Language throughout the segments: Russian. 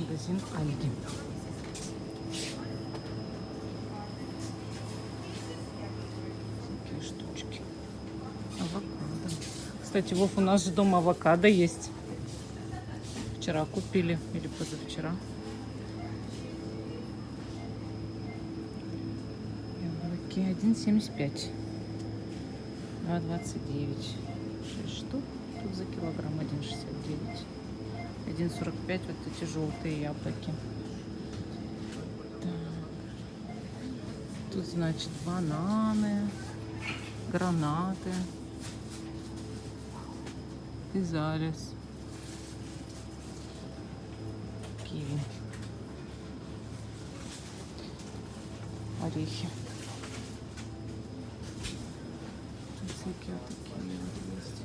Магазин Альди. Такие штучки. Авокадо. Кстати, Вов, у нас же дома авокадо есть. Вчера купили или позавчера. Яблоки 1,75. 2,29. 6 штук. Тут за килограмм 1,69. 1,45 вот эти желтые яблоки. Так. Тут, значит, бананы, гранаты, физалис, киви, орехи. Тут всякие вот такие вот есть.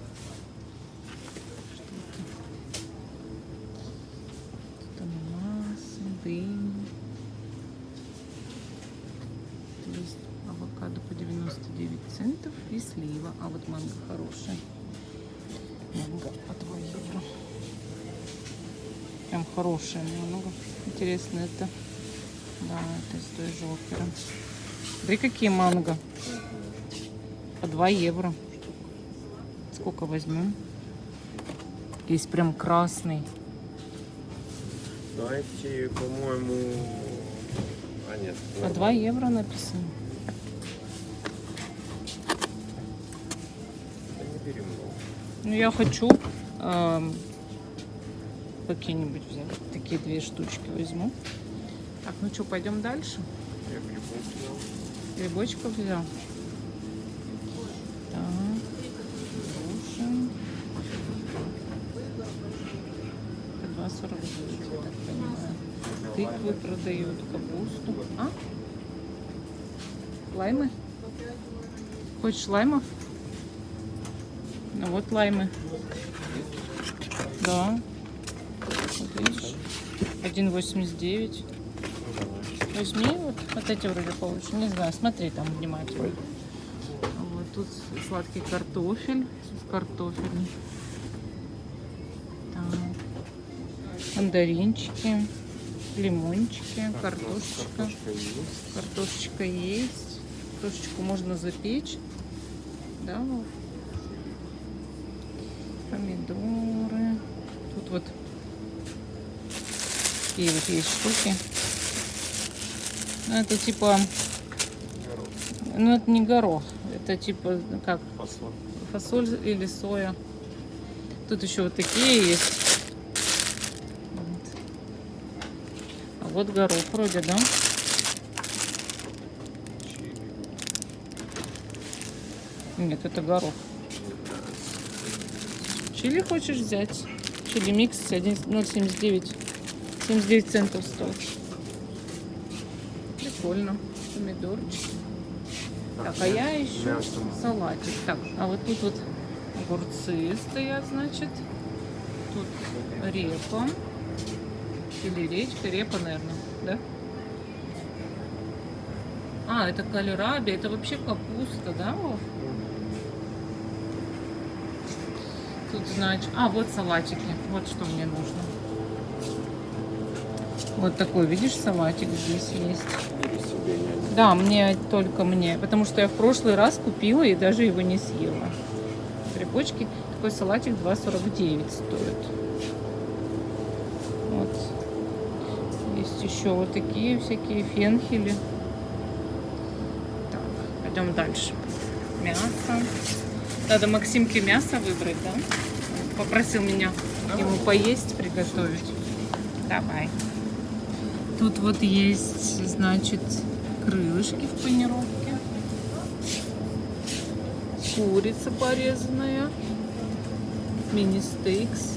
Дынь. Есть авокадо по 99 центов и слива. А вот манго хорошая. Манго по 2 евро. Прям хорошая манго. Интересно это. Да, это из той же оперы. Смотри, какие манго. По 2 евро. Сколько возьмем? Есть прям красный. Знаете, по-моему... А нет. По 2 евро написано. Да не бери много. Ну, я хочу какие-нибудь взять. Такие 2 штучки возьму. Так, ну что, пойдем дальше? Я грибок взял. Грибочков взял. Так, груши. По 2,49, я так понимаю. Тыквы продают, капусту. А? Лаймы? Хочешь лаймов? Ну вот лаймы. Да. Вот видишь? 1,89. Возьми, вот эти вроде получше. Не знаю, смотри там внимательно. Вот тут сладкий картофель. Картофель. Так. Мандаринчики. Лимончики. Картошечка. Картошечка есть. Картошечку можно запечь. Да, Вов? Помидоры. Тут вот такие вот есть штуки. Ну, это типа... Ну, это не горох. Это типа, как? Фасоль. Фасоль или соя. Тут еще вот такие есть. Вот. А вот горох вроде, да? Нет, это горох. Чили хочешь взять? Чили микс 0,79. 79 центов стоит. Прикольно. Помидорчики. Так, а я ищу салатик. Так, а вот тут вот огурцы стоят, значит. Тут репа. Или речка. Репа, наверное, да? А, это кальраби. Это вообще капуста, да, Вов? Тут, значит... А, вот салатики. Вот что мне нужно. Вот такой, видишь, салатик здесь есть. Да, мне, только мне. Потому что я в прошлый раз купила и даже его не съела. Грибочки. Такой салатик 2,49 стоит. Вот. Есть еще вот такие всякие фенхели. Так, пойдем дальше. Мясо. Надо Максимке мясо выбрать, да? Попросил меня ему поесть, приготовить. Давай. Тут вот есть, значит, крылышки в панировке. Курица порезанная. Мини-стейкс.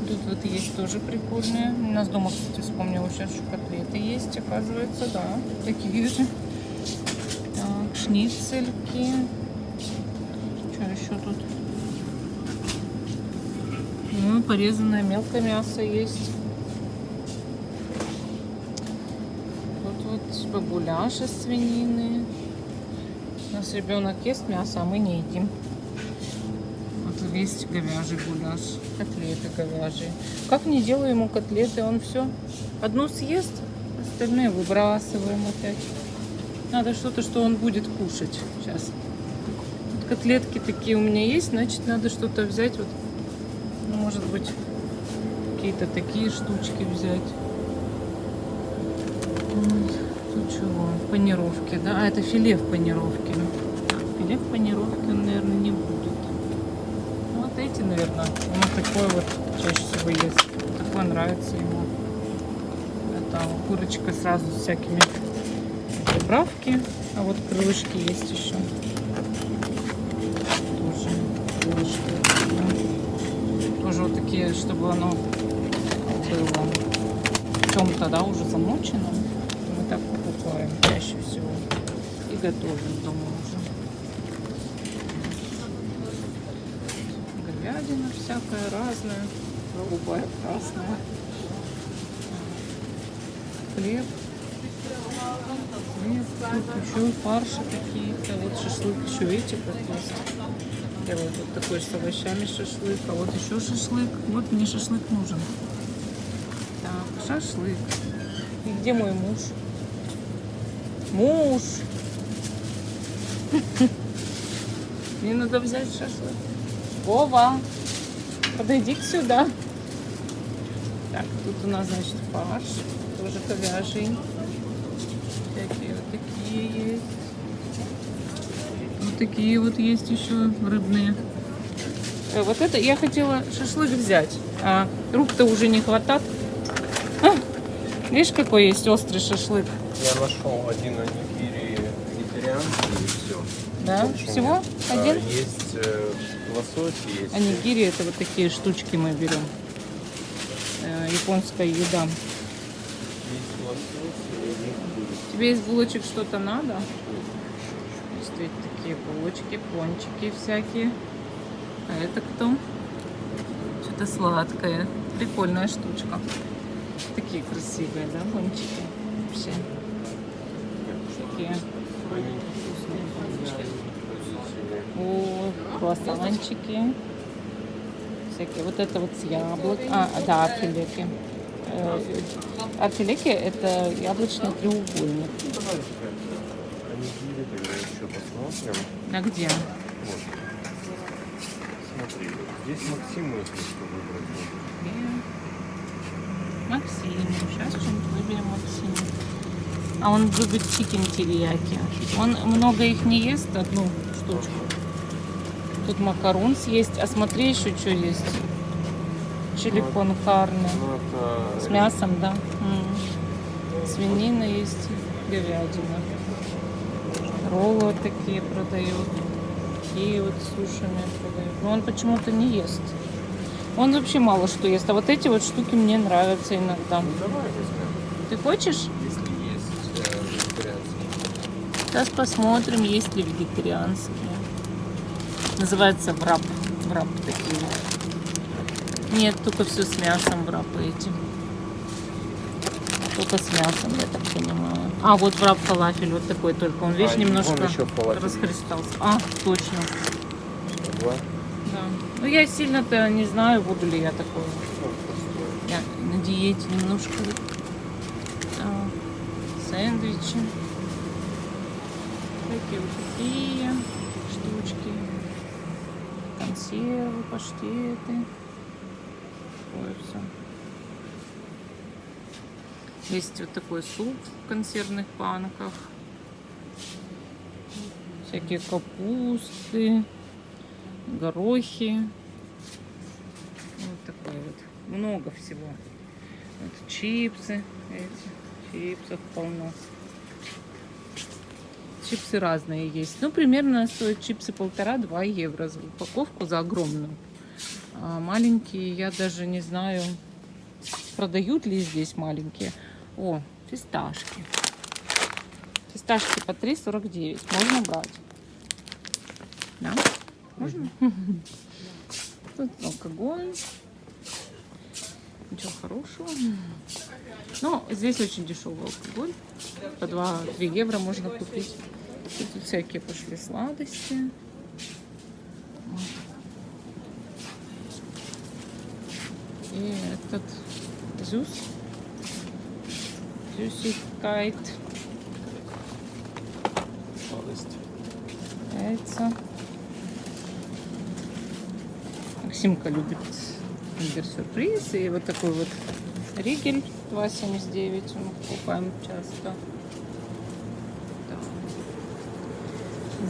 Тут вот есть тоже прикольные. У нас дома, кстати, вспомнила сейчас, что котлеты есть, оказывается, да. Такие же. Так, шницельки. Что еще тут? Ну, порезанное мелкое мясо есть. Тут вот бабуляш из свинины. У нас ребенок ест мясо, а мы не едим. Вот тут Есть говяжий гуляш, котлеты говяжьи. Как не делаю ему котлеты, он все одну съест, остальные выбрасываем опять. Надо что-то, что он будет кушать сейчас. Вот котлетки такие у меня есть, значит надо что-то взять. Вот, ну, может быть, какие-то такие штучки взять. Вот. Тут чего? Панировки, да? А, это филе в панировке. Филе в панировке он, наверное, не будет. Ну, вот эти, наверное, он такой вот чаще всего ест. Такой нравится ему. Это курочка сразу с всякими приправки. А вот крылышки есть еще. Тоже крылышки. Тоже вот такие, чтобы оно было в чем-то, да, уже замочено. Мы так покупаем чаще всего. И готовим дома уже. Говядина всякая разная. Голубая, красная. Хлеб. Хлеб. Тут еще фарши какие-то. Вот шашлык еще эти как есть. Делают вот такой с овощами шашлык. А вот еще шашлык. Вот мне шашлык нужен. Так, шашлык. И где мой муж? Муж! Мне надо взять шашлык. Вова, подойди сюда. Так, тут у нас, значит, фарш. Тоже говяжий. Всякие вот такие есть. Вот такие вот есть еще рыбные. Вот это я хотела шашлык взять. А рук-то уже не хватает. Видишь, какой есть острый шашлык? Я нашел один анигири вегетарианский и все. Да? Всего один? Есть лосось, есть... Анигири — это вот такие штучки мы берем. Японская еда. Есть лосось, и них будет. Тебе из булочек что-то надо? Есть ведь такие булочки, пончики всякие. А это кто? Что-то сладкое. Прикольная штучка. Такие красивые, да, пончики? Вообще. Такие вкусные пончики. О, круассанчики. Всякие. Вот это вот с яблок. Да, арфилеки. Арфилеки — это яблочный треугольник. Анигири тогда еще посмотрим. А где? Вот. Смотри, здесь Максиму, если что, выбрать. Максим. Сейчас что-нибудь выберем Максиму. А он любит чикен терияки. Он много их не ест, одну штучку. Тут макарон съесть. А смотри, еще что есть. Чили кон карне. Ну, это... С мясом, да. Свинина есть, говядина. Роллы вот такие продают. Такие вот с сушами продают. Но он почему-то не ест. Он вообще мало что ест. А вот эти вот штуки мне нравятся иногда. Ну, давай возьмем, Ты хочешь? если есть вегетарианский. Сейчас посмотрим, есть ли вегетарианские. Называется врап. Врап такие. Нет, только все с мясом врапы эти. Только с мясом, я так понимаю. А, вот врап фалафель вот такой только. Он, видишь, немножко расхристался. А, точно. Два. Да. Ну, я сильно-то не знаю, буду ли я такой. Я на диете немножко. Сэндвичи. Такие вот такие штучки. Консервы, паштеты. Ой, все. Есть вот такой суп в консервных банках. Всякие капусты, горохи. Вот такое вот. Много всего. Вот чипсы. Эти. Чипсов полно. Чипсы разные есть. Ну, примерно стоят чипсы 1,5-2 евро за упаковку, за огромную. А маленькие, я даже не знаю, продают ли здесь маленькие. О, фисташки. Фисташки по 3,49. Можно брать. Да? Можно? Тут алкоголь. Ничего хорошего. Но здесь очень дешевый алкоголь. По 2-3 евро можно купить. Тут всякие пошли сладости. И этот Зюс. Зюсикайт. Сладость. Яйца. Максимка любит киндер-сюрприз. И вот такой вот ригель 2,79 мы покупаем часто. Да.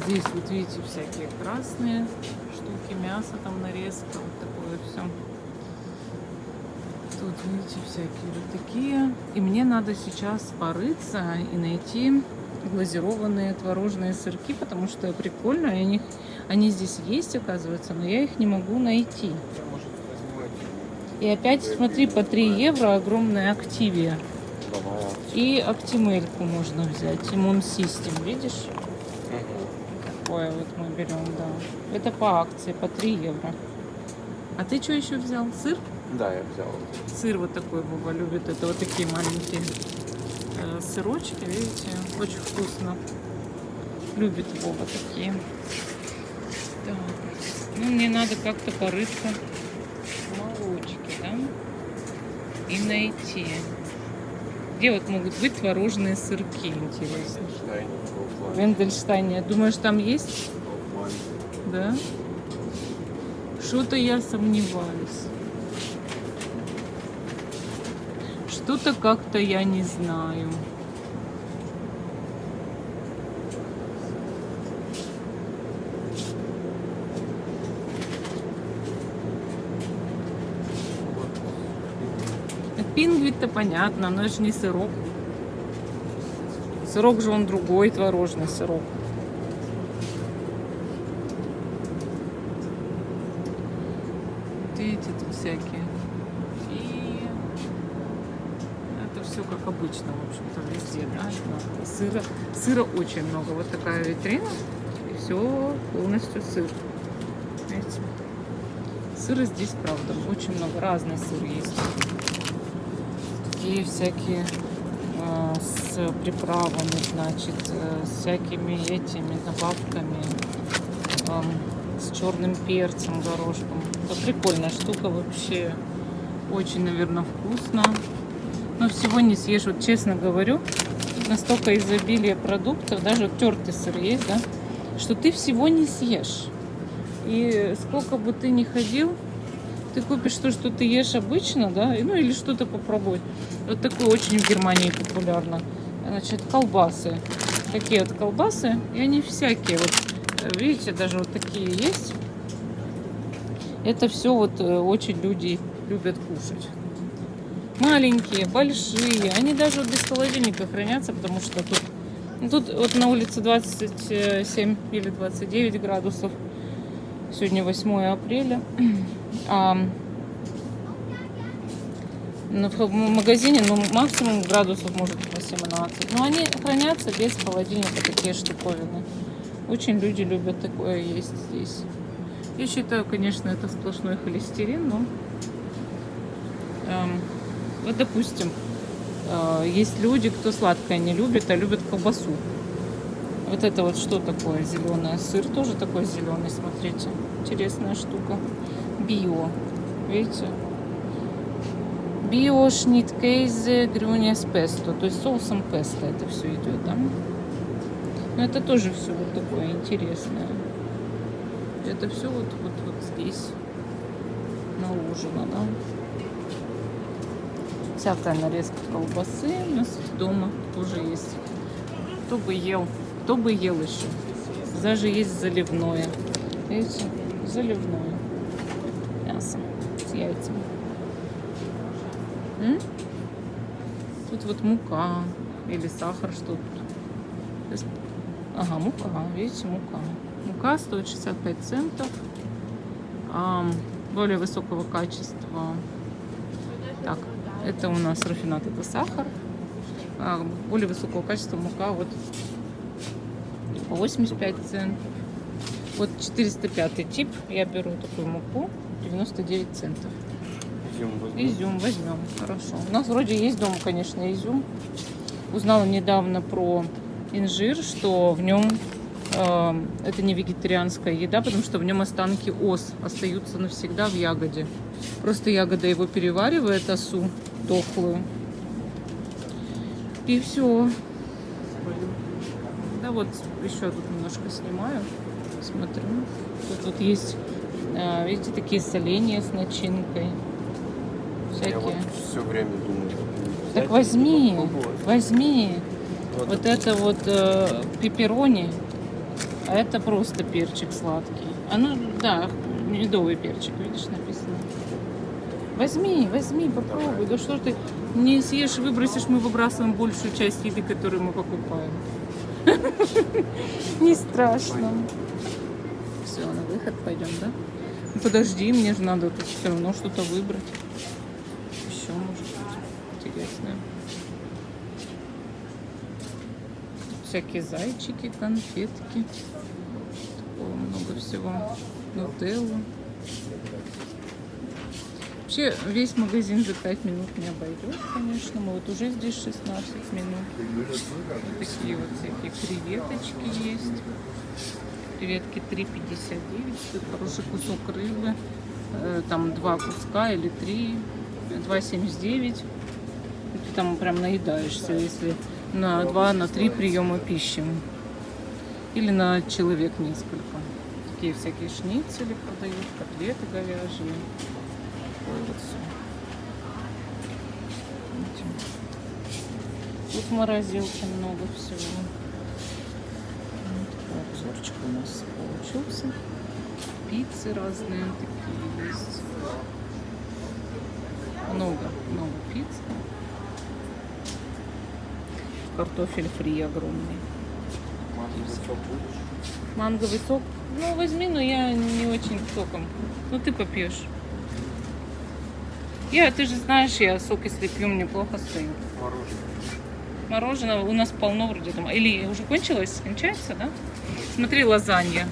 Здесь вот видите всякие красные штуки, мясо там нарезка, вот такое все. Тут видите всякие вот такие. И мне надо сейчас порыться и найти глазированные творожные сырки, потому что прикольно, они здесь есть, оказывается, но я их не могу найти. Я, может, возьму эти. И опять, смотри, по 3 евро огромная Активия. Давай. И Актимельку можно взять, Immune System, видишь? Угу. Такое вот мы берем, да. Это по акции, по 3 евро. А ты что еще взял? Сыр? Да, я взял. Сыр вот такой Вова любит. Это вот такие маленькие сырочки, видите? Очень вкусно. Любит Вова такие. Так. Ну, мне надо как-то порыться в молочке, да? И найти. Где вот могут быть творожные сырки, интересно? В Эндельштайне. Думаешь, там есть? Да? Что-то я сомневаюсь. Что-то как-то я не знаю. Пингвит-то понятно, но это же не сырок. Сырок же он другой, творожный сырок. Видите, тут всякие. И это все как обычно, в общем-то, везде, да? Сыра очень много. Вот такая витрина, и все полностью сыр. Видите? Сыра здесь, правда, очень много. Разный сыр есть. Такие всякие с приправами, значит, с всякими этими добавками, с черным перцем, горошком. Это прикольная штука вообще. Очень, наверное, вкусно. Но всего не съешь. Вот честно говорю, настолько изобилие продуктов, даже вот тертый сыр есть, да, что ты всего не съешь. И сколько бы ты ни ходил, ты купишь то, что ты ешь обычно, да, ну или что-то попробовать. Вот такое очень в Германии популярно. Значит, колбасы. Такие вот колбасы, и они всякие. Вот, видите, даже вот такие есть. Это все вот очень люди любят кушать. Маленькие, большие. Они даже вот без холодильника хранятся, потому что тут вот на улице 27 или 29 градусов. Сегодня 8 апреля. В магазине, максимум градусов может 18. Но они хранятся без холодильника, такие штуковины. Очень люди любят такое есть здесь. Я считаю, конечно, это сплошной холестерин, но вот, допустим, есть люди, кто сладкое не любит, а любят колбасу. Вот это вот что такое зеленое? Сыр тоже такой зеленый, смотрите. Интересная штука. Био. Видите? Био шниткейзе грюнес песто. То есть соусом песто это все идет, да? Но это тоже все вот такое интересное. Это все вот здесь наложено, да? Всякая нарезка колбасы у нас дома тоже есть. Кто бы ел еще. Даже есть заливное. Видите? Заливное мясо с яйцами. Тут вот мука или сахар, что тут. Ага, мука, видите, мука. Мука стоит 65 центов. Более высокого качества. Так, это у нас рафинат, это сахар. Более высокого качества мука вот по 85 центов. Вот 405 тип. Я беру такую муку, 99 центов. Изюм возьмем. Хорошо. У нас вроде есть дома, конечно, изюм. Узнала недавно про инжир, что в нем это не вегетарианская еда, потому что в нем останки ос остаются навсегда в ягоде. Просто ягода его переваривает, осу дохлую. И все. Да, вот еще тут немножко снимаю. Смотрю. Тут вот есть, видите, такие соленья с начинкой. Я вот Всякие. все время думаю. Так взять возьми, и попробовать. возьми. Вот. Вот это вот пепперони, а это просто перчик сладкий. А ну, да, медовый перчик, видишь, написано. Возьми, возьми, попробуй. Да что ж ты не съешь, выбросишь, мы выбрасываем большую часть еды, которую мы покупаем. Не страшно. Все, на выход пойдем, да? Ну, подожди, мне же надо тут все равно что-то выбрать. Еще может быть интересное. Всякие зайчики, конфетки. Такого много всего. Нутелла. Вообще весь магазин за 5 минут не обойдет, конечно. Мы вот уже здесь 16 минут. Вот такие вот всякие креветочки есть. Креветки 3,59. Стоит хороший кусок рыбы. Там 2 куска или 3. 2,79. Ты там прям наедаешься, если на 2-3 приема пищи. Или на человек несколько. Такие всякие шницели продают, котлеты говяжьи. Вот всё. Тут в морозилке много всего. Вот такой обзорчик у нас получился. Пиццы разные такие есть. Много пиц. Картофель фри огромный. Манговый сок. Ну, возьми, но я не очень к сокам. Ну, ты попьешь. Ты же знаешь, я сок, если пью, мне плохо стою. Мороженое у нас полно вроде там. Или уже кончилось? Кончается, да? Смотри, лазанья.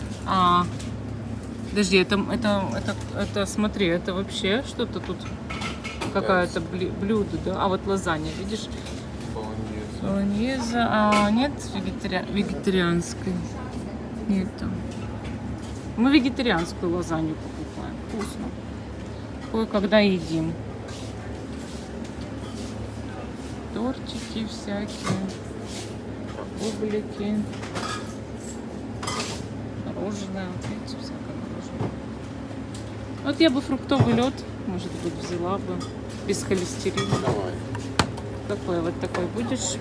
Подожди, это, смотри, это вообще что-то тут, какая-то блюдо, да? А вот лазанья, видишь? Болоньеза. Нет вегетарианской. Нет там. Мы вегетарианскую лазанью покупаем. Вкусно. Кое-когда едим. Тортики всякие. Бублики. Мороженое. Вот видите, всякое мороженое. Вот я бы фруктовый лед, может быть, взяла бы. Без холестерина. Давай. Какой вот такой будешь?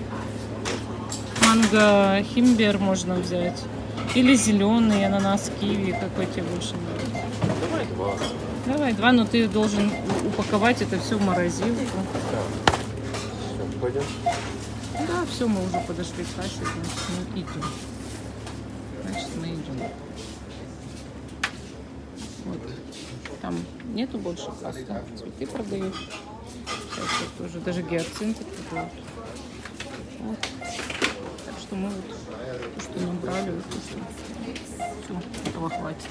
Манго, химбер можно взять. Или зеленый, ананас, киви. Какой тебе больше нравится? Давай 2. Давай 2, но ты должен упаковать это все в морозилку. Да. Все, пойдем. Да, все, мы уже подошли к кассе, значит, мы идем. Значит, мы идем. Вот. Там нету больше кассы. Цветы продают. Сейчас тоже даже гиацинты продают. Вот. Так что мы вот то, что набрали, вот то, что все, этого хватит.